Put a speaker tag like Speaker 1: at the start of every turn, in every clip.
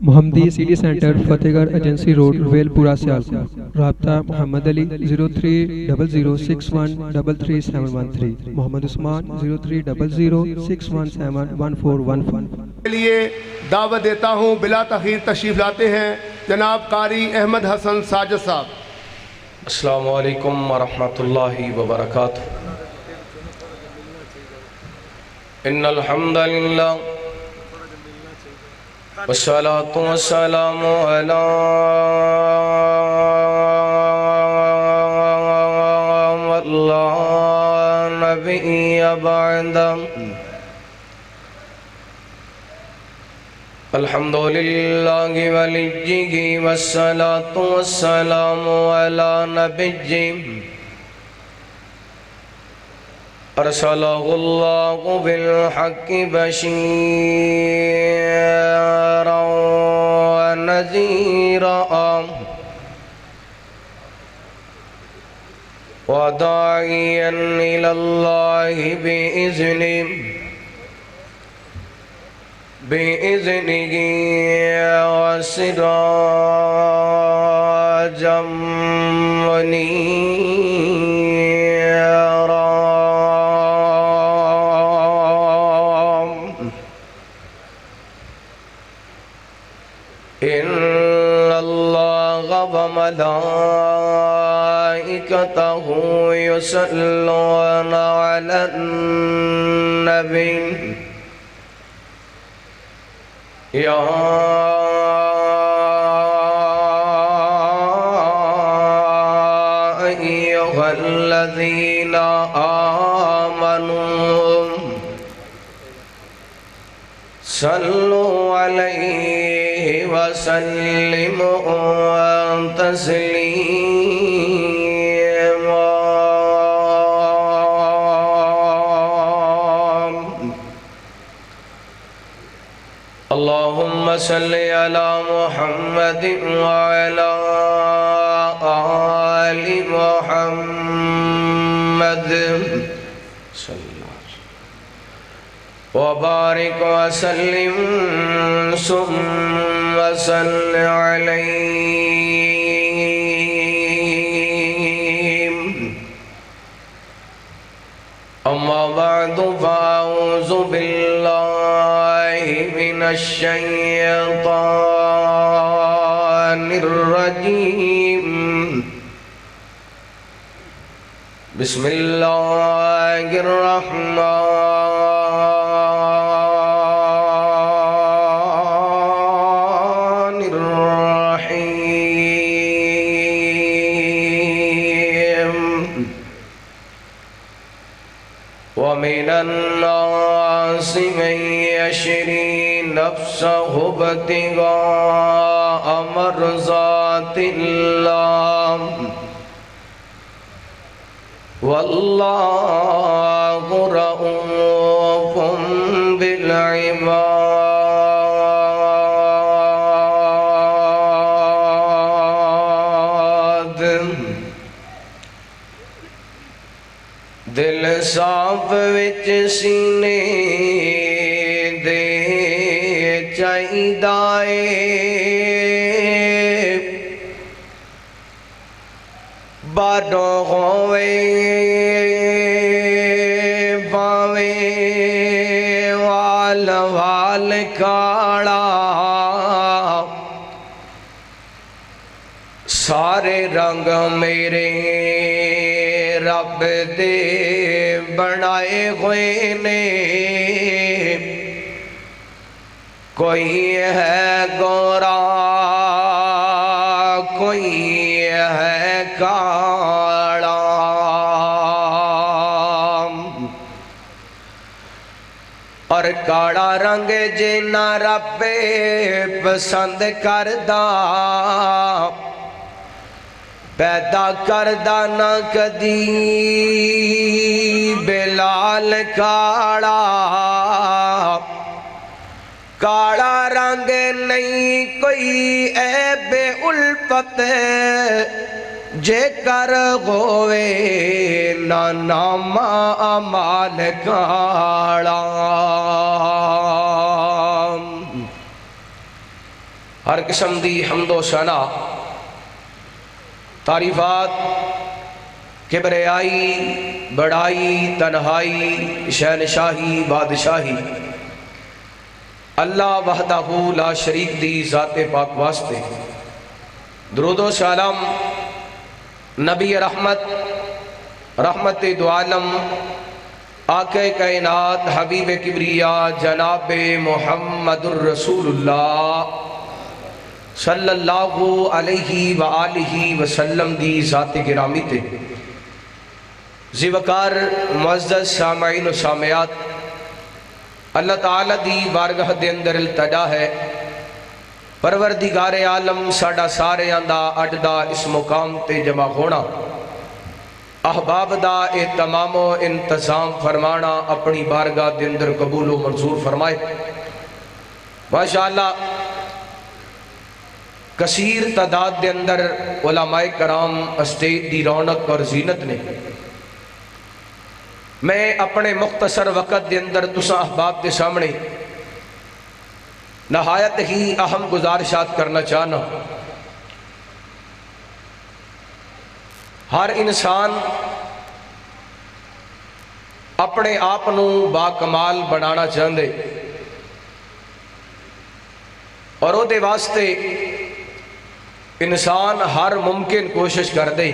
Speaker 1: محمدی city centre فتح گڑھ agency road royal پورہ سیالکوٹ۔ رابطہ محمد علی 030061337113، محمد عثمان 030061711415
Speaker 2: کے لیے دعوت دیتا ہوں۔ بلا تاخیر تشریف لاتے ہیں جناب قاری احمد حسن ساجد صاحب۔
Speaker 3: السلام علیکم ورحمۃ اللہ وبرکاتہ۔ ان الحمد للہ والصلاة والسلام علی لا نبی بعد۔ الحمدللہ ولیہ والصلاة والسلام علی نبی ارسلہ اللہ بالحق بشیرا ونذیرا وداعیا الی اللہ بإذنه وسراجا منيرا۔ إن الله وملائكته يصلون على النبي یا ایھا الذین آمنوا صلوا علیہ وسلموا تسلیما۔ اللہم صلی علی محمد وعلی آل محمد وبارک وسلم ثم صل علیہم۔ اما بعد فاعوذ باللہ من الشیطان الرجیم۔ بسم اللہ الرحمن الرحیم۔ ومن الناس من يشري نفسه ابتغاء مرضات الله والله رؤوف بالعباد۔ دل صاف وچ سینے دے چاہیدا اے، باہروں ہووے باویں وال وال کالا، سارے رنگ میرے رب دے بنائے ہوئے نے۔ کوئی ہے گورا کوئی ہے کالا، اور کالا رنگ جنا رب پسند کردہ، پیدا کردہ نہ کدی بلال کالا۔ کالا رنگ نہیں کوئی عیب الفت، جے کر ہوئے نہ نام اعمال کالا۔ ہر قسم دی حمد و ثنا تعریفات کبریائی بڑائی تنہائی شہنشاہی بادشاہی اللہ وحدہ لا شریک دی ذات پاک واسطے، درود و سلام نبی رحمت دو عالم آقا کائنات حبیب کبریا جناب محمد الرسول اللہ صلی اللہ علیہ وآلہ وسلم دی ذات گرامی تے زیوکار معزز سامعین و سامعات، اللہ تعالیٰ دی بارگاہ دے اندر التجا ہے پروردگار عالم ساڈا سارے آندہ اڈدا اس مقام تے جمع ہونا، احباب دا اہتمام و انتظام فرمانا اپنی بارگاہ دے اندر قبول و منظور فرمائے۔ ماشاءاللہ کثیر تعداد دے اندر علماء کرام اسٹیج دی رونق اور زینت نے، میں اپنے مختصر وقت دے اندر تساں احباب دے سامنے نہایت ہی اہم گزارشات کرنا چاہنا۔ ہر انسان اپنے آپ نو با کمال بنانا چاہندے اور او دے واسطے انسان ہر ممکن کوشش کر دے۔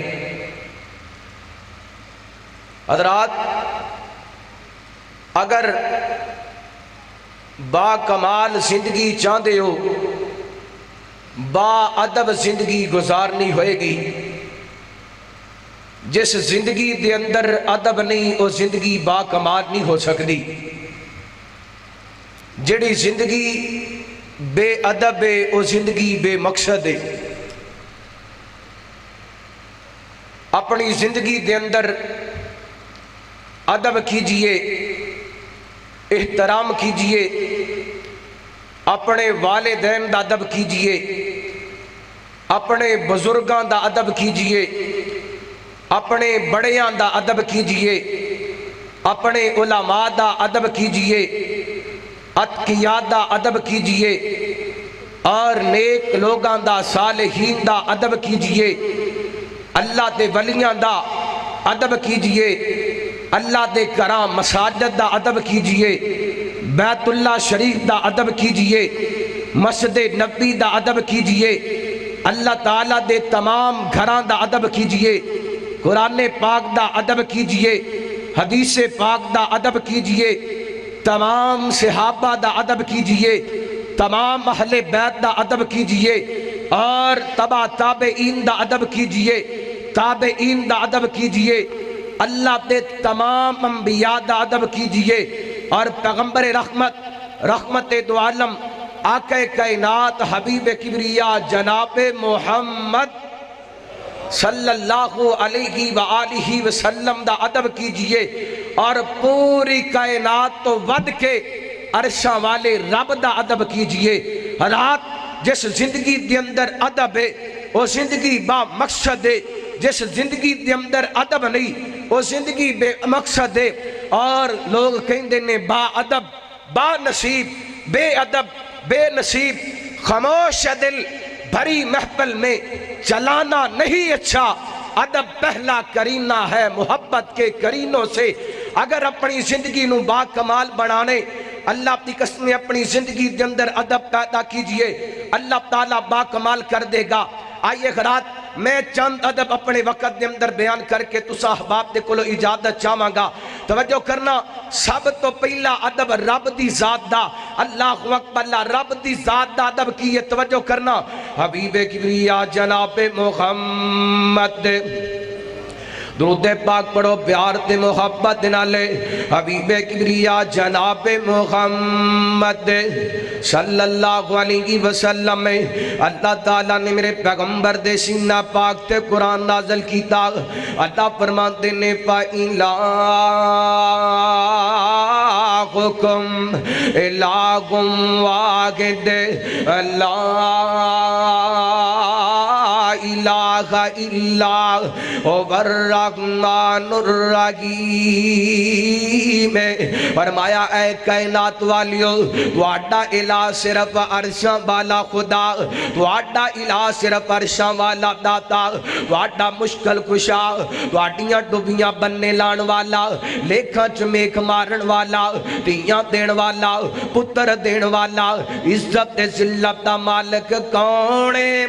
Speaker 3: حضرات اگر با کمال زندگی چاہتے ہو، با ادب زندگی گزارنی ہوئے گی، جس زندگی دے اندر ادب نہیں وہ زندگی با کمال نہیں ہو سکتی۔ جڑی زندگی بے ادب ہے وہ زندگی بے مقصد ہے۔ اپنی زندگی دے اندر ادب کیجئے، احترام کیجئے، اپنے والدین دا ادب کیجئے، اپنے بزرگاں دا ادب کیجئے، اپنے بڑیاں دا ادب کیجئے، اپنے علماء دا ادب کیجئے، اتقیاء دا ادب کیجئے، اور نیک لوگاں دا صالحین دا ادب کیجئے، اللہ دے ولیاں دا ادب کیجئے، اللہ دے کرام مساجد دا ادب کیجئے، بیت اللہ شریف دا ادب کیجئے، مسجد نبی دا ادب کیجئے، اللہ تعالیٰ دے تمام گھران دا ادب کیجئے، قرآن پاک دا ادب کیجئے، حدیث پاک دا ادب کیجئے، تمام صحابہ دا ادب کیجئے، تمام اہل بیت دا ادب کیجئے، اور تبع تابعین دا ادب کیجئے، تابعین دا ادب کیجئے، اللہ دے تمام انبیاء دا ادب کیجئے، اور پیغمبر رحمت دو عالم آقا کائنات حبیب کبریا جناب محمد صلی اللہ علیہ وآلہ وسلم دا ادب کیجئے، اور پوری کائنات تو ود کے عرشاں والے رب دا ادب کیجئے۔ حالات جس زندگی دے اندر ادب ہے وہ زندگی با مقصد ہے، جس زندگی دے اندر ادب نہیں وہ زندگی بے مقصد ہے۔ اور لوگ کہندے نے با ادب با نصیب، بے ادب بے نصیب، خاموش دل بھری محفل میں چلانا نہیں اچھا، ادب پہلا کرینہ ہے محبت کے کرینوں سے۔ اگر اپنی زندگی نو با کمال بنانے اللہ اپنی قسم اپنی زندگی دے اندر ادب پیدا کیجئے، اللہ تعالیٰ با کمال کر دے گا۔ آئیے غرات میں چند ادب اپنے وقت دے اندر بیان کر کے تسا احباب دے کولو اجازت چاہواں گا۔ توجہ کرنا، سب تو پہلا ادب رب دی ذات دا، اللہ اکبر، اللہ رب دی ذات دا ادب کی ہے۔ توجہ کرنا، حبیب کبریا جناب محمد درود پاک پڑھو پیار تے محبت نالے، حبیب کبریا جناب محمد صلی اللہ علیہ وسلم۔ اللہ تعالیٰ نے میرے پیغمبر دے سینہ پاک تے قرآن نازل کیتا۔ اللہ فرماتے نے فَإِلَٰهُكُمْ إِلَٰهٌ وَاحِدٌ لَا إِلَٰهَ الہ الا هو الرحمن الرحیم. فرمایا اے کائنات والیو تواڈا الہ صرف عرشاں والا خدا، تواڈا الہ صرف عرشاں والا داتا، تواڈا مشکل کشا، تواڈیاں ڈبیاں بننے لان والا، لیکھاں چ میک مارن والا، دیاں دین والا، پتر دین والا، عزت ذلت دا مالک کون ہے؟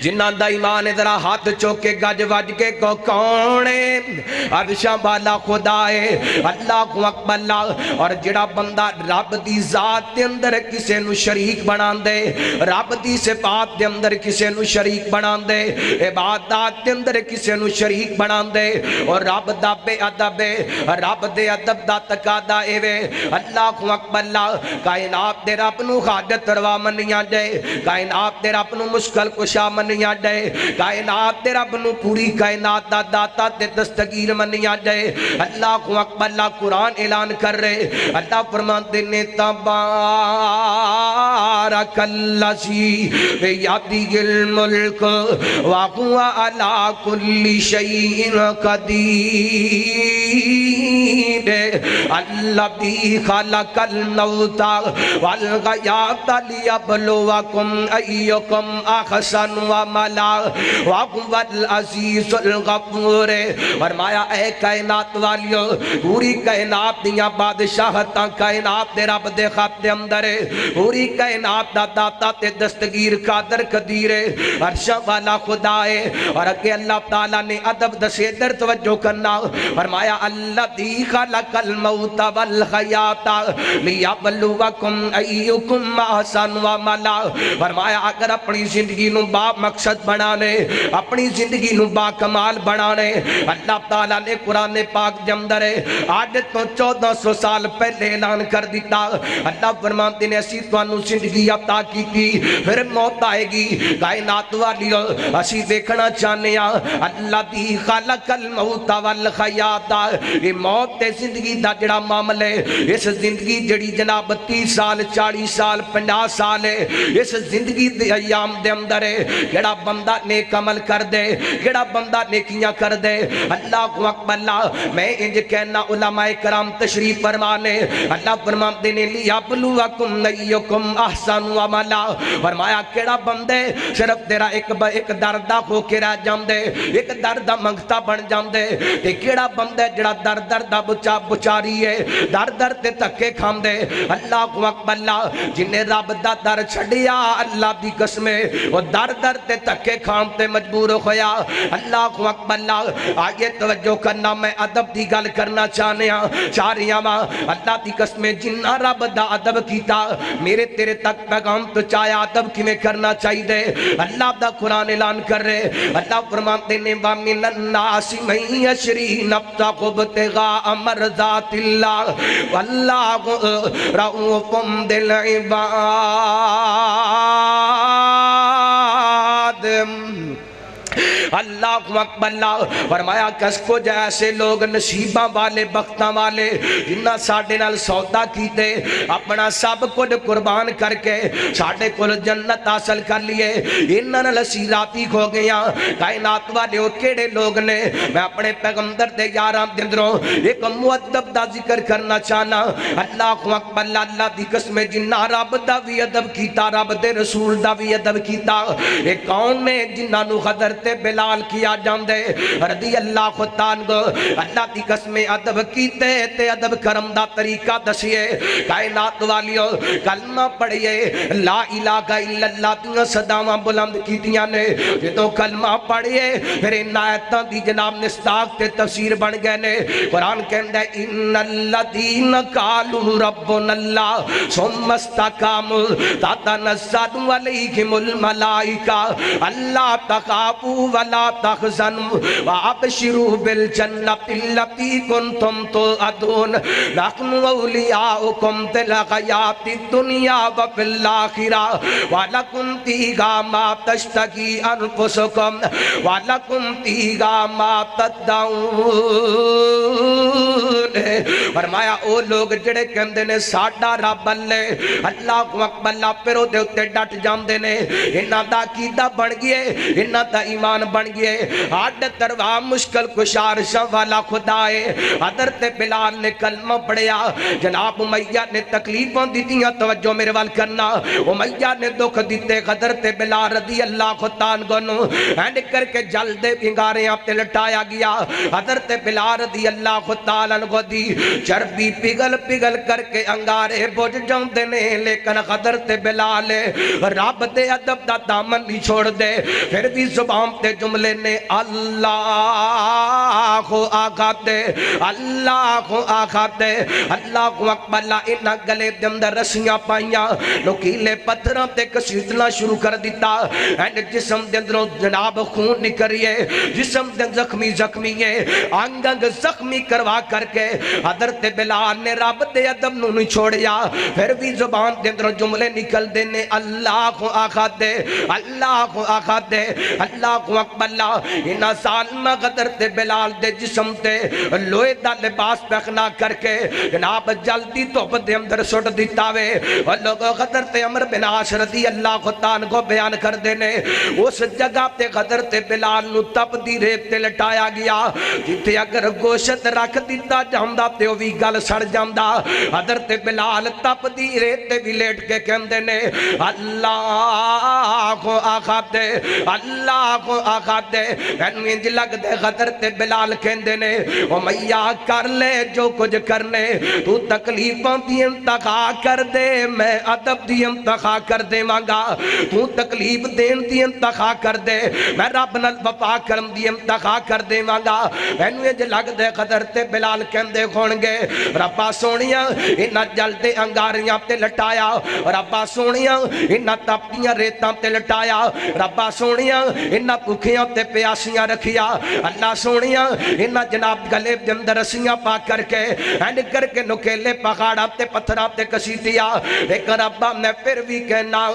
Speaker 3: جنہ دا ایمان ذرا ہاتھ چوکے گج وج کے کو کون ہے؟ عرشاں والا خدا ہے، اللہ اکبر اللہ. اور جڑا بندہ رب دی ذات دے اندر کسے نو شریک بنا دے، رب دی صفات دے اندر کسے نو شریک بنا دے، عبادات دے اندر کسے نو شریک بنا دے، اور رب دا بے ادب ہے، رب دے ادب دا تقاضا اے وے. اللہ اکبر اللہ. کائنات دے رب نو حاجت روا منیاں جائے، کائنات دے رب نو مشکل کشا منیا جائے، کائنات دے رب نو پوری کائنات دا داتا تے دستگیر منیا جائے. اللہ اکبر اللہ. قرآن اعلان کر رہے، اللہ فرماتے نے تبارک الذی بیدہ الملک وہو علی کل شیء قدیر. الذی خلق الموت والحیاۃ لیبلوکم ایکم احسن عملا وہو العزیز الغفور. فرمایا اے کائنات والیو پوری کائنات دیاں بادشاہتاں کائنات دے رب دے خط دے اندر ہے، پوری کائنات دا داتا تے دستگیر قادر قدیر ہے، عرشاں والا خدا ہے. اور اگے اللہ تعالیٰ نے ادب دسے در توجہ کرنا. فرمایا الذی خلق الموت والحیات لیبلوکم ایکم احسن عملا. فرمایا اگر اپنی زندگی نو با مقصد بنانے، اپنی زندگی نو با کمال بنانے، اللہ تعالیٰ نے قرآن پاک دے اندر آج تو 1400 سال پہلے اعلان کر دیتا. اللہ فرماتے نے اسی توانو زندگی عطا کی پھر موت آئے گی. کائنات والیو اسی دیکھنا چاہنے ہیں اللہ دی خلق الموت والحیات. یہ موت تے زندگی دا جڑا معاملے، اس زندگی جڑی جناب 30 سال 40 سال 50 سال ہے، اس زندگی دے ایام دے اندر ہے کیڑا بندہ نیک عمل کر دے، کیڑا بندہ نیکیاں کر دے. اللہ اکبر اللہ. میں انج کہنا علماء کرام تشریف فرمانے، اللہ فرماتے نے لیبلوکم ایکم احسن عملا. فرمایا کیڑا بندے صرف تیرا ایک دردہ ہو کے رہ جاندے، ایک دردہ منگتا بن جاندے، تے کیڑا بندے جڑا دردہ بچاری ہے، دردہ تے تکے کھام دے. اللہ اکبر اللہ. جنہیں رب دا در چھڑیا اللہ دی قسمیں وہ در تے تکے کھام تے مجبور ہویا. اللہ اکبر اللہ. آگے توجہ کرنا، میں ادب دی گل کرنا چاہنے ہاں چاریاں ماں. اللہ دی قسمیں جنہ رب دا ادب کیتا میرے تیرے تک پیغام تو چاہیا ادب کی میں کرنا چاہی دے. اللہ دا قرآن اعلان کر رہے، اللہ فرماتے نے وَمِنَ النَّاسِ مَن يَشْرِي نَفْسَهُ ابْتِغَاءَ مَرْضَاتِ اللَّهِ وَاللَّهُ رَءُوفٌ بِالْعِبَادِ. اللہ اکبر اللہ. فرمایا کس کو جیسے لوگ نصیباں والے بختاں والے جنہ ساڑھے نال سودا کیتے اپنا سب کچھ قربان کر کے ساڑھے کل جنت حاصل کر لیے، انہاں نال اسی راتی کھو گیا. کائنات والے وہ کیڑے لوگ نے؟ میں اپنے پیغمبر دے یاران دے اندروں ایک مؤدب دا ذکر کرنا چاہنا. اللہ اکبر اللہ. اللہ دی قسم جنہ رب دا بھی ادب کیتا، رب دے رسول دا بھی ادب کیتا. ایک کون نے جنہ نو حضرت بلال کیا جاندے رضی اللہ خطان گو. اللہ دی قسم ادب کیتے تے ادب کرم دا طریقہ دسیے. کائنات والیو کلمہ پڑھئے، لا الہ الا اللہ دیاں صداواں بلند کیتیاں نے. جدو کلمہ پڑھئے پھر ان آیتاں دی جناب نستاق تے تفسیر بن گئے نے. قرآن کہندہ ان الذین قالوا ربنا اللہ ثم استقاموا تتنزل علیہم الملائکہ اللہ تخافوا ولا تحزنوا وابشروا بالجنة التي كنتم توعدون نحن أولياؤكم في الحياة الدنيا وفي الآخرة ولكم فيها ما تشتهي أنفسكم ولكم فيها ما تدعون. فرمایا او لوگ جڑے کہندے نے ساڈا رب اللہ اللہ اکبر اللہ پھر او دے اوتے ڈٹ جاندے نے انہاں دا عقیدہ بن گئے انہاں دا ایمان بن گئے ہڈ تروا مشکل کشار شاہ والا خدا ہے. حضرت بلال نے کلمہ پڑھیا جناب امیہ نے تکلیفاں دتیاں توجہ میرے وال کرنا امیہ نے دکھ دیتے حضرت بلال رضی اللہ عنہ نو اینڈ کر کے جل دے انگاریاں تے لٹایا گیا. حضرت بلال رضی اللہ عنہ دی چربی پگھل پگھل کر کے انگارے بجھ جاندے نے لیکن حضرت بلال رب دے ادب دا دامن نہیں چھوڑ دے پھر بھی زبان تے جملے نے اللہ آقا دے اللہ آقا دے اللہ اکبر اللہ انہاں گلے دے اندر رسیاں پائیاں نکیلے پتھراں تے کسیٹنا شروع کر دیتا اینڈ جسم دے اندروں جناب خون نکریے جسم دے زخمی زخمی ہے انگ انگ زخمی کروا کر کے حضرت بلال نے رب دے ادب نو نہیں چھوڑیا پھر بھی زبان دے اندروں جملے نکل دینے اللہ آقا دے اللہ آقا دے اللہ اکبر اللہ انہاں سالمہ حضرت بلال دے جسم تے لوہے دا لباس پہنا کر کے جناب جلدی توپ دے اندر سٹ دیتا وے اور لوگ حضرت عمر بن عاص رضی اللہ عنہ کو بیان کر دینے اس جگہ تے حضرت بلال نو تپ دی ریت تے لٹایا گیا جتے اگر گوشت رکھ دیتا جاندہ تے وی گل سڑ جاندہ. حضرت بلال تپ دی ریت تے بھی لیٹ کے کہندے نے اللہ آقا دے اللہ آقا دے انج لگ دے حضرت بلال کہندے نے او میاں کر لے جو کچھ کرنے تو تکلیفاں دی انتہا کر دے میں ادب دی انتہا کر دے مانگا تو تکلیف دین دی انتہا کر دے میں رب نال وفا کرم دی انتہا کر دے مانگا. اینو انج لگ دے حضرت بلال کہندے ہون گے ربا سونیاں انہاں جلدے انگاریاں تے لٹایا ربا سونیاں انہاں تپتیاں ریتاں تے لٹایا ربا سونیاں انہاں بھکھیاں تے پیاسیاں رکھیا اللہ سونیاں انہاں جناب گلے دے اندر رسیاں پا کر کے اینڈ کر کے نکیلے پہاڑاں تے پتھراں تے کسیٹیا لیکن ربا میں پھر بھی کہنا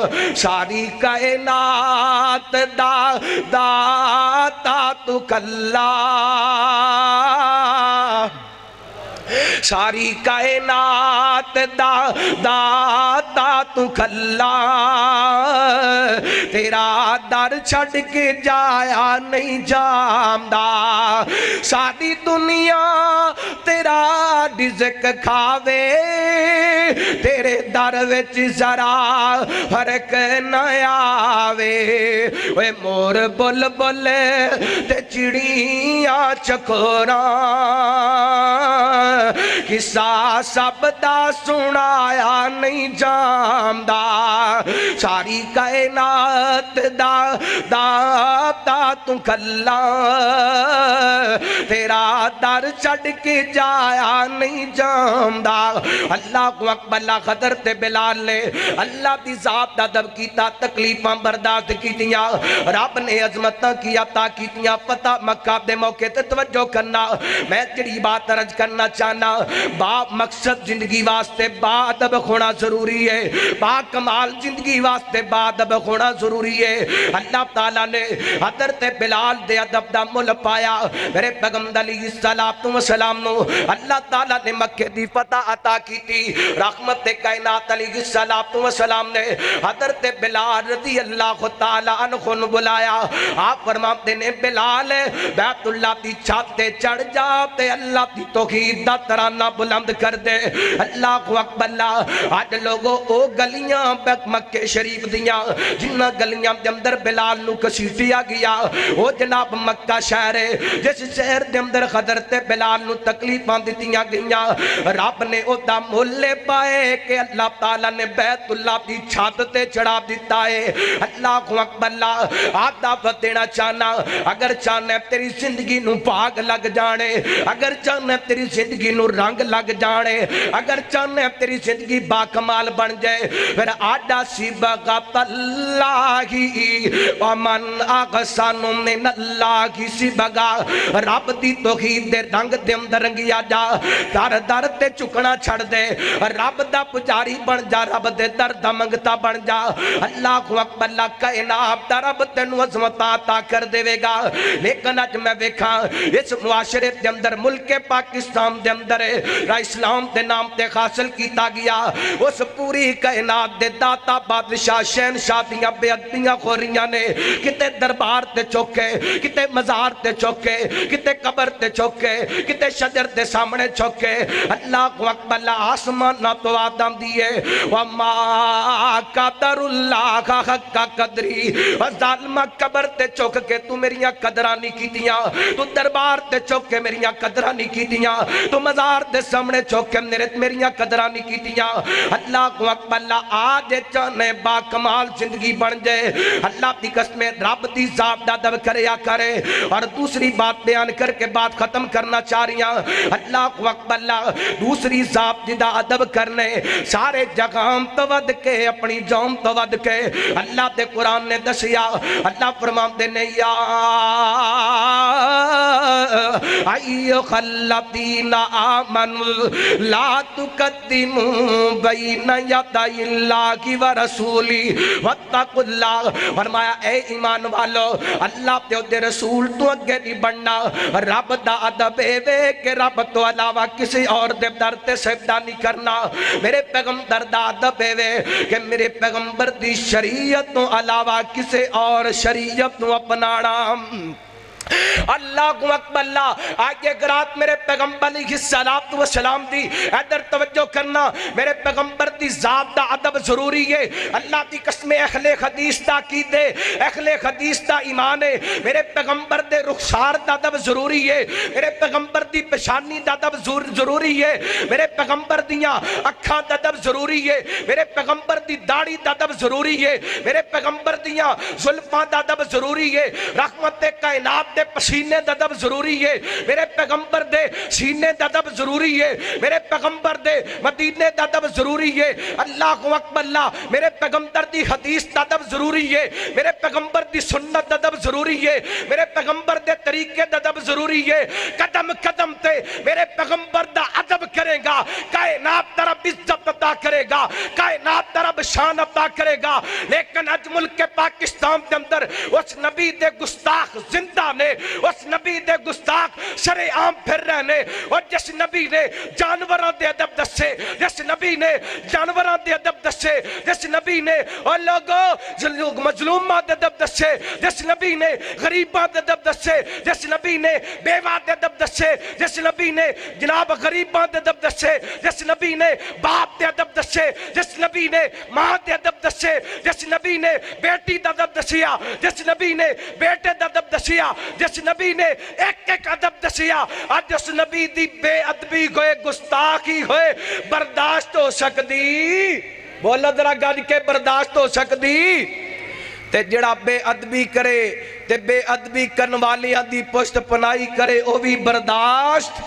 Speaker 3: ساری کائنات دا داتا تو کلا ساری کائنات دا داتا تو کھلا تیرا در چھڑ کے جایا نہیں جامدہ ساری دنیا تیرا رزق کھاوے تیرے در وچ ذرا فرق نہ آوے وے مور بل بل تے چڑیاں چکوراں قصہ سب دا سنایا نہیں جامدہ ساری کائنات دا داتا تو کھلا تیرا در چھڑ کے جایا نہیں جامدہ. اللہ کو اکبر اللہ حضرت بلال نے اللہ دی ذات دا دب کیتا تکلیفاں برداشت کیتیاں رب نے عظمتاں کی عطا کیتیاں فتح مکہ دے موقع تے توجہ کرنا میں جڑی بات عرض کرنا چاہنا با مقصد زندگی واسطے با ادب ہونا ضروری ہے با کمال زندگی واسطے با ادب ہونا ضروری ہے. اللہ تعالیٰ نے حضرت بلال دے ادب دا مل پایا میرے پیغمبر علیہ السلام نو اللہ تعالیٰ نے مکہ دی فتح عطا کی تھی رحمت کائنات علیہ السلام نے حضرت بلال رضی اللہ تعالیٰ عنہ نو بلایا آپ فرماتے نے بلال بیت اللہ دی چھت تے چڑھ جا تے اللہ دی توحید دا ترانہ بلند کر دے. اللہ اکبر اللہ آج لوگوں او گلیاں مکہ شریف دیاں جنہ گلیاں دے اندر بلال نو کسیٹیا گیا او جناب مکہ شہر ہے جس شہر دے اندر حضرت بلال نو تکلیفاں دتیاں گئیاں رب نے او دا مولے پائے کہ اللہ تعالیٰ نے بیت اللہ دی چھت تے چڑھا دیتا ہے. اللہ اکبر اللہ آپ دعوت دینا چاہنا اگر چاہنا تیری زندگی نو پاک لگ جانے اگر چاہنا تیری زندگی نو رنگ لگ جانے اگر چاہنا تیری زندگی باکمال بن جائے پھر آڈا سی بغت اللہ ومن احسن من اللہ صبغا رب دی توحید دے رنگ دے اندر رنگیا جا در در تے چکنا چھڑ دے رب دا پجاری بن جا رب دے در دا منگتا بن جا اللہ اکبر اللہ کائنات دا رب تینو عظمت عطا کر دے گا لیکن اج میں ویکھاں اس معاشرے دے اندر ملک پاکستان دے اندر اسلام دے نام تے حاصل کیتا گیا اس پوری کائنات دے داتا بادشاہ شہنشاہ دیاں بے ادبیاں خوریاں نے کتے دربار تے چوکے کتے مزار تے چوکے کتے قبر تے چوکے کتے شجر تے سامنے چوکے اللہ اکبر اللہ آسمان نہ تو آدم دیئے وما قدر اللہ حق قدری ظالمہ قبر تے چوک کے تو میریاں قدرہ نہیں کی دیاں تو دربار تے چوک کے میریاں قدرہ نہیں کی دیاں تو مزار تے سامنے چوک کے میریاں قدرہ نہیں کی دیاں اللہ اکبر اللہ آج چاہنے با کمال زندگی بن جائے اللہ دی قسم رب دی ذات دا ادب کریا کرے اور دوسری بات بیان کر کے بات ختم کرنا چاہ رہی ہیں اللہ اکبر اللہ دوسری ذات دا ادب کرنے سارے جگام تود کے اپنی جوم تود کے اللہ دے قرآن نے دسیا اللہ فرمان دینے یا ایوہ الذین آمنوا لا تقدموا بین یدی اللہ ورسولی واتقوا اللہ فرمایا اے ایمان والو اللہ تے رسول تو اگے نہیں بڑھنا رب دا ادب اے کہ رب تو علاوہ کسی اور دے در تے سجدہ نہیں کرنا میرے پیغمبر دا ادب اے کہ میرے پیغمبر دی شریعت تو علاوہ کسی اور شریعت تو اپنانا اللہ اکبر اللہ آج ایک رات میرے پیغمبر علیہ السلام دی ادھر توجہ کرنا میرے پیغمبر دی ذات دا ادب ضروری ہے اللہ دی قسم اہل حدیث دا عقیدے اہل حدیث دا ایمان ہے میرے پیغمبر دے رخسار دا ادب ضروری ہے میرے پیغمبر دی پیشانی دا ادب ضروری ہے میرے پیغمبر دیاں اکھاں دا ادب ضروری ہے میرے پیغمبر دی داڑھی دا ادب ضروری ہے میرے پیغمبر دیاں زلفاں دا ادب ضروری ہے رحمت کائنات دے پسینے ددب ضروری ہے میرے پیغمبر دے سینے ددب ضروری ہے میرے پیغمبر دے مدینے ددب ضروری ہے اللہ اکبر اللہ میرے پیغمبر دی حدیث ددب ضروری ہے میرے پیغمبر دی سنت ددب ضروری ہے میرے پیغمبر دے طریقے ددب ضروری ہے قدم قدم تے میرے پیغمبر دا ادب کرے گا کائنات طرف عزت عطا کرے گا کائنات طرف شان عطا کرے گا لیکن اج ملک پاکستان کے اندر اس نبی دے گستاخ زندہ نے اس نبی دے گستاخ شرع عام پھر رہنے اور جس نبی نے جانوراں دے ادب دسے جس نبی نے جانوراں دے ادب دسے جس نبی نے اور لوگ مظلوماں دے ادب دسے جس نبی نے غریباں دے ادب دسے جس نبی نے بیوہ دے ادب دسے جس نبی نے جناب غریباں دے ادب دسے جس نبی نے باپ دے ادب دسے جس نبی نے ماں دے ادب دسے جس نبی نے بیٹی دے ادب دسیا جس نبی نے بیٹے دے ادب دسیا جس نبی نے ایک ایک ادب دسیا آج اس نبی دی بے ادبی ہوئے گستاخی ہوئے برداشت ہو سکتی بولا ذرا گج کے برداشت ہو سکتی تے جڑا بے ادبی کرے تے بے ادبی کرن والیاں دی پشت پنائی کرے او بھی برداشت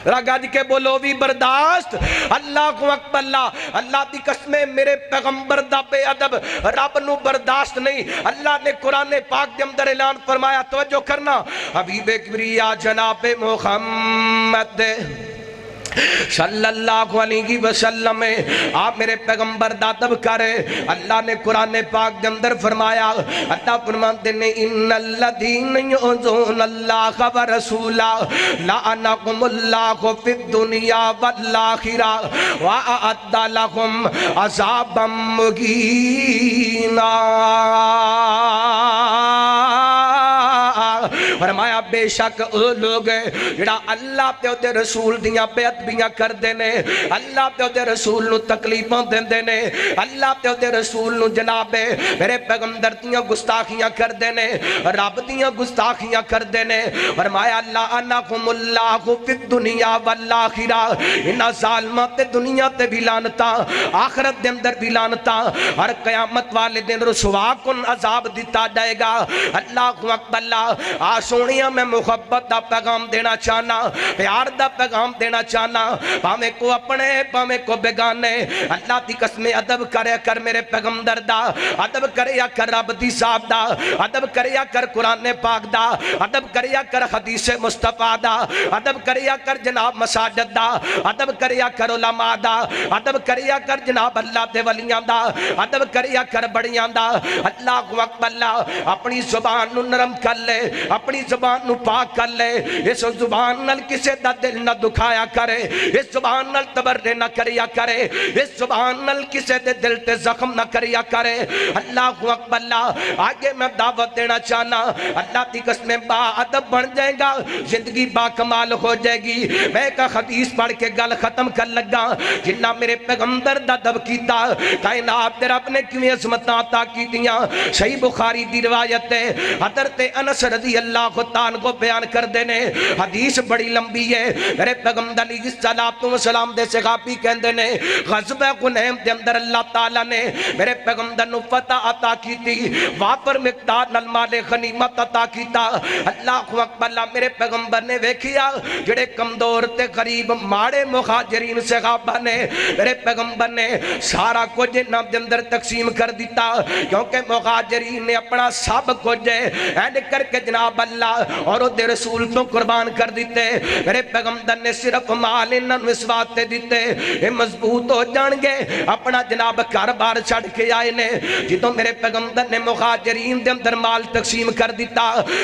Speaker 3: رگاج کے بولو بھی برداشت اللہ کو اکبر اللہ اللہ دی قسمیں میرے پیغمبر دا بے ادب رب نو برداشت نہیں اللہ نے قرآن پاک دے اندر اعلان فرمایا توجہ کرنا حبیب کبریا جناب محمد صلی اللہ علیہ وسلم آپ میرے پیغمبر دا ادب کرے اللہ نے قرآن پاک دے اندر فرمایا اللہ فرماتے ہیں ان الذین یؤذون اللہ ورسولہ لعنہم اللہ فی الدنیا والآخرہ وأعد لهم عذابا مہینا فرمایا بے شک او لوگ جڑا اللہ تے تے رسول دیاں بے ادبیاں کر دینے اللہ تے رسول نو تکلیفاں دیندے نے اللہ تے رسول نو جناب میرے پیغمبر دیاں گستاخیاں کر دینے رب دیاں گستاخیاں کر دینے فرمایا اللہ انکم اللہ فی الدنیا والآخرہ ان ظالمات دنیا تے بھی لعنتاں آخرت دے اندر بھی لعنتاں ہر قیامت والے دن رسوا کن عذاب دیتا جائے گا اللہ اکبر اللہ سونیاں میں محبت دا پیغام دینا چاہنا پیار دا پیغام دینا چاہنا پاویں کو اپنے پاویں کو بیگانے اللہ دی قسم ادب کریا کر میرے پیغمبر دا ادب کریا کر رب دی صاحب دا ادب کریا کر قرآن پاک دا ادب کریا کر حدیث مصطفیٰ دا ادب کریا کر جناب مساجد دا ادب کریا کر علماء دا ادب کریا کر جناب اللہ دے ولیاں دا ادب کریا کر بڑیاں دا اللہ اکبر اللہ اپنی زبان نو نرم کر لے اپنی زبان نو پاک کر لے اس زبان نال کسے دا دل نہ دکھایا کرے اس زبان نال تبرے نہ کریا کرے اس زبان نال کسے دے دل تے زخم نہ کریا کرے اللہ اکبر اللہ آگے میں دعوت دینا چاہنا اللہ دی قسم با ادب بن جائے گا زندگی با کمال ہو جائے گی میں ایک حدیث پڑھ کے گل ختم کر لگا جنہ میرے پیغمبر دا ادب کیتا کائنات دے رب نے کیوں عظمتاں عطا کی دیاں صحیح بخاری دی روایت ہے حضرت انس رضی اللہ تعالیٰ کو بیان کر دینے حدیث بڑی لمبی ہے میرے پیغمبر علیہ السلام دے صحابی کہندے نے غزوہ غنیم دے اندر اللہ تعالیٰ نے میرے پیغمبر نو فتح عطا کی تھی وافر مقدار نال مال غنیمت عطا کیتا اللہ اکبر اللہ میرے پیغمبر نے ویکھیا جڑے کمزور تے غریب ماڑے مہاجرین صحابہ نے میرے پیغمبر نے سارا کچھ انہاں دے اندر تقسیم کر دیتا کیونکہ مہاجرین نے اپنا سب کچھ اینڈ کر کے جناب اللہ اور دے رسول تو قربان کر دیتے میرے پیغمبر نے صرف مال انہاں نوں اس واسطے دیتے اے مضبوط ہو جان گے اپنا جناب گھر بار چھڑ کے آئے نے جدوں میرے پیغمبر نے مہاجرین دے اندر مال تقسیم کر دیتا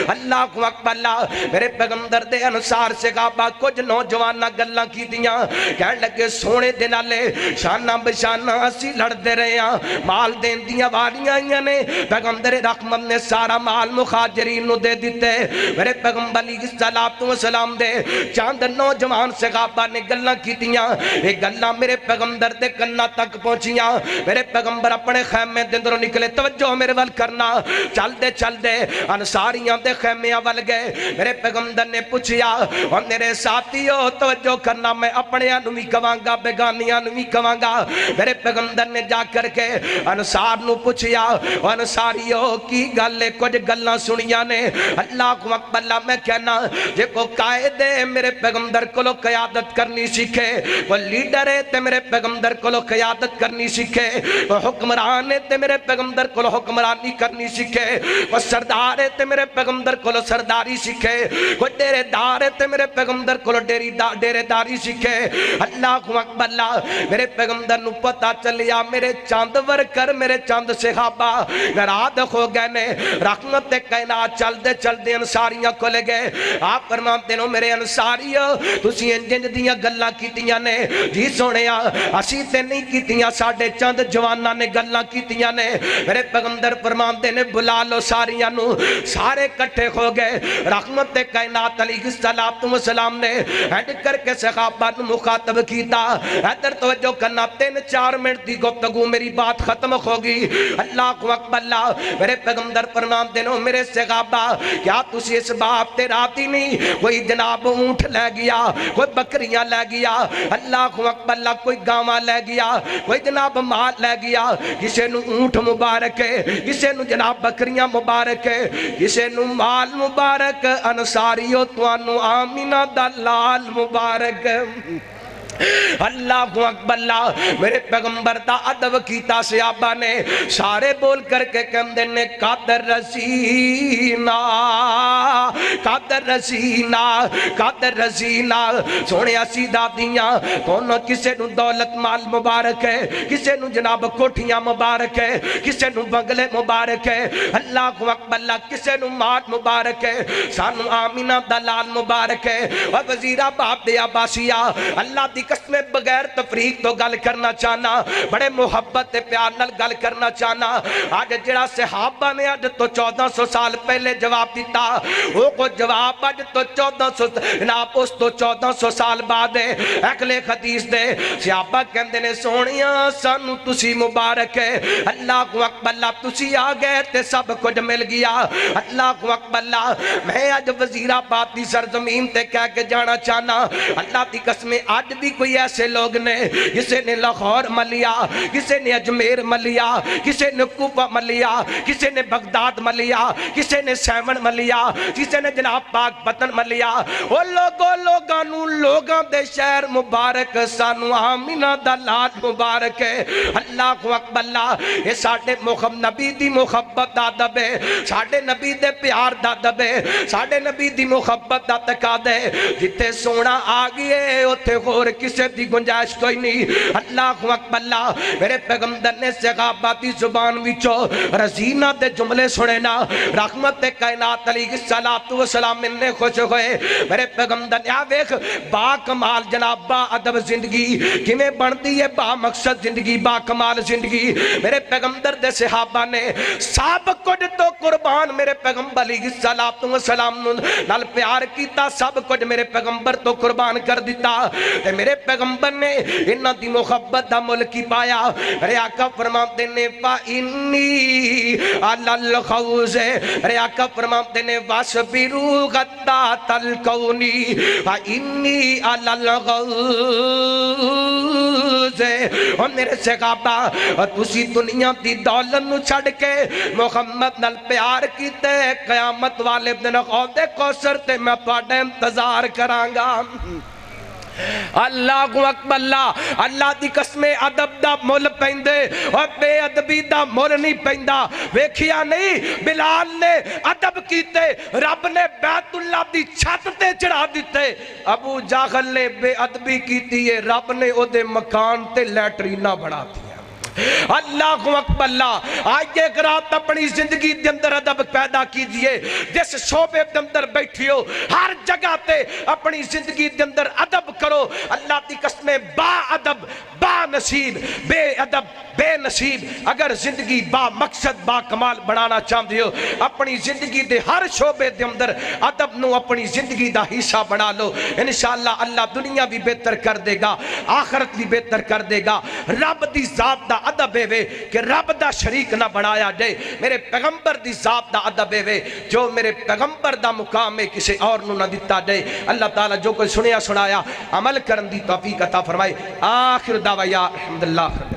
Speaker 3: اللہ اکبر اللہ میرے پیغمبر دے انصار صحابہ کچھ نوجواناں گلاں کیتیاں کہن لگے سونے دے نالے شانہ بشانہ اسی لڑ دے رہے ہیں مال دین دیاں واریاں آئیاں نے پیغمبر رحمت نے سارا مال مہاجرین نو دے دیتے میرے پیغمبر علیہ السلام دے چاند نوجوان صحابہ نے گلاں کیتیاں یہ گلاں میرے پیغمبر دے کنا تک پہنچیاں میرے پیغمبر اپنے خیمے دے اندروں نکلے توجہ میرے ول کرنا چل دے انصاریاں دے خیمیاں ول گئے میرے پیغمبر نے پوچھیا اور میرے ساتھیو توجہ کرنا میں اپنے انو بھی کہاں گا بیگانیاں نو بھی کہاں گا میرے پیغمبر نے جا کر کے انصار نو پوچھیا انصاریو کی گلے کچھ گلاں سنیاں نے اللہ اکبر اللہ میں کہنا جے کو قائد ہے میرے پیغمبر کو قیادت کرنی سیکھے وہ لیڈر ہے تے میرے پیغمبر کو قیادت کرنی سیکھے وہ حکمران ہے تے میرے پیغمبر کو حکمرانی کرنی سیکھے وہ سردار ہے تے میرے پیغمبر کو سرداری سیکھے وہ ڈیرے دار ہے تے میرے پیغمبر کو ڈیرے داری سیکھے اللہ اکبر اللہ میرے پیغمبر نو پتہ چلیا میرے چاند ورکر میرے چاند صحابہ ناراض ہو گئے نے رحمت کائنات چل دے انصاریاں کو لے گئے آپ فرماتے نو میرے انصاریو تسی انجنج دیاں گلاں کیتیاں نے جی سونیا اسی تے نہیں کیتیاں ساڈے چند جواناں نے گلاں کیتیاں نے میرے پیغمبر فرماتے نے بلا لو ساریاں نو سارے کٹھے ہو گئے رحمت کائنات علیہ السلام نے ہینڈ کر کے صحابہ نو مخاطب کیتا ادھر توجہ کرنا 3-4 منٹ دی گفتگو میری بات ختم ہوگی اللہ اکبر اللہ میرے پیغمبر فرماتے نو میرے صحابہ کیا تسی اس بات تے راضی نہیں کوئی جناب اونٹ لے گیا کوئی بکریاں لے گیا اللہ اکبر اللہ کوئی گاواں لے گیا کوئی جناب مال لے گیا کسے نو اونٹ مبارک ہے کسے نو جناب بکریاں مبارک ہے کسے نو مال مبارک انصاریو توانو آمینہ دا لال مبارک اللہ اکبر اللہ میرے پیغمبر دا ادب کیتا صحابہ نے سارے بول کر کے کہندے نے قادر رسینا سونے سیدھا دیاں کونوں کسے نو دولت مال مبارک ہے کسے نو جناب کوٹھیاں مبارک ہے کسے نو بنگلے مبارک ہے اللہ اکبر اللہ کسے نو مال مبارک ہے سانو آمینہ دلال مبارک ہے اور وزیرہ باپ دے عباسیہ اللہ دی قسم بغیر تفریق تو گل کرنا چاہنا بڑے محبت پیار نال گل کرنا چاہنا آج جڑا صحابہ نے آج تو 1400 سال پہلے جواب دیتا وہ کو جواب آج تو 1400 سال بعد ہے اگلے حدیث دے صحابہ کہندے نے سونیاں سانو تسی مبارک ہے اللہ اکبر اللہ تسی آ گئے تے سب کچھ مل گیا اللہ اکبر اللہ میں آج وزیر آباد دی سرزمین تے کہہ کے جانا چاہنا اللہ دی قسم آج بھی کوئی ایسے لوگ نے کسی نے لاہور ملیا, کسی نے اجمیر ملیا, کسی نے کوفہ ملیا, کسی نے بغداد ملیا, کسی نے سیون ملیا, کسی نے جناب پاک پتن ملیا. او لوگاں دے شہر مبارک سانو آمینہ دا لال مبارک ہے. اللہ اکبر اللہ. یہ ساڑھے نبی دی محبت دا ادب ہے, ساڑھے نبی دے پیار دا ادب ہے, ساڑھے نبی دی محبت دا تقاضا ہے. جتے سونا آگئے اتھے غور کسے دی گنجائش کوئی نہیں. اللہ اکبر اللہ. میرے پیغمبر نے صحابہ دی زبان وچو رزینہ دے جملے سنے نا, رحمت کائنات علیہ الصلوۃ والسلام نے خوش ہوئے. میرے پیغمبر نے آویخ با کمال جناب با ادب زندگی کمیں بڑھتی ہے, با مقصد زندگی, با کمال زندگی. میرے پیغمبر دے صحابہ نے سب کچھ تو قربان میرے پیغمبر علیہ الصلوۃ والسلام نال پیار کیتا, سب کچھ میرے پیغمبر تو قربان کر دیتا. تے میرے پیغمبر نے انہاں دی محبت دا مل کی پایا. میرے آقا فرماتے نے فَإِنِّي عَلَى الْخَوْزِ, میرے آقا فرماتے نے وَاسْبِرُوا غَدَّا تَلْقَوْنِي فَإِنِّي عَلَى الْخَوْزِ. اور میرے صحابہ اور تسی دنیا دی دولت نو چھڑ کے محمد نال پیار کیتے, قیامت والے دن حوض کوثر تے میں تواڈا انتظار کرانگا. اللہ اکبر اللہ. اللہ دی قسم ادب دا مول پیندے اور بے ادبی دا مول نہیں پیندا. ویکھیا نہیں بلال نے ادب کیتے, رب نے بیت اللہ دی چھت تے چڑھا دیتے. ابو جہل نے بے ادبی کیتی ہے, رب نے او دے مکان تے لیٹرینہ بڑھا دیا. اللہ اکبر اللہ. آج ایک رات اپنی زندگی دے اندر ادب پیدا کیجئے. جس شعبے دے اندر بیٹھی ہو ہر جگہ تے اپنی زندگی دے اندر ادب کرو. اللہ دی قسم با ادب با نصیب, بے ادب بے نصیب. اگر زندگی با مقصد با کمال بنانا چاہتے ہو اپنی زندگی دے ہر شعبے دے اندر ادب نو اپنی زندگی دا حصہ بنا لو. انشاءاللہ اللہ دنیا بھی بہتر کر دے گا, آخرت بھی بہتر کر دے گا. رب دی ذات دا ادب ہے کہ رب دا شریک نہ بنایا جائے. میرے پیغمبر دی ذات دا ادب ہے جو میرے پیغمبر دا مقام ہے کسی اور نو نہ دیتا جائے. اللہ تعالیٰ جو کوئی سنیا سنایا عمل کرن دی توفیق عطا فرمائے. آخر دعویٰ الحمدللہ.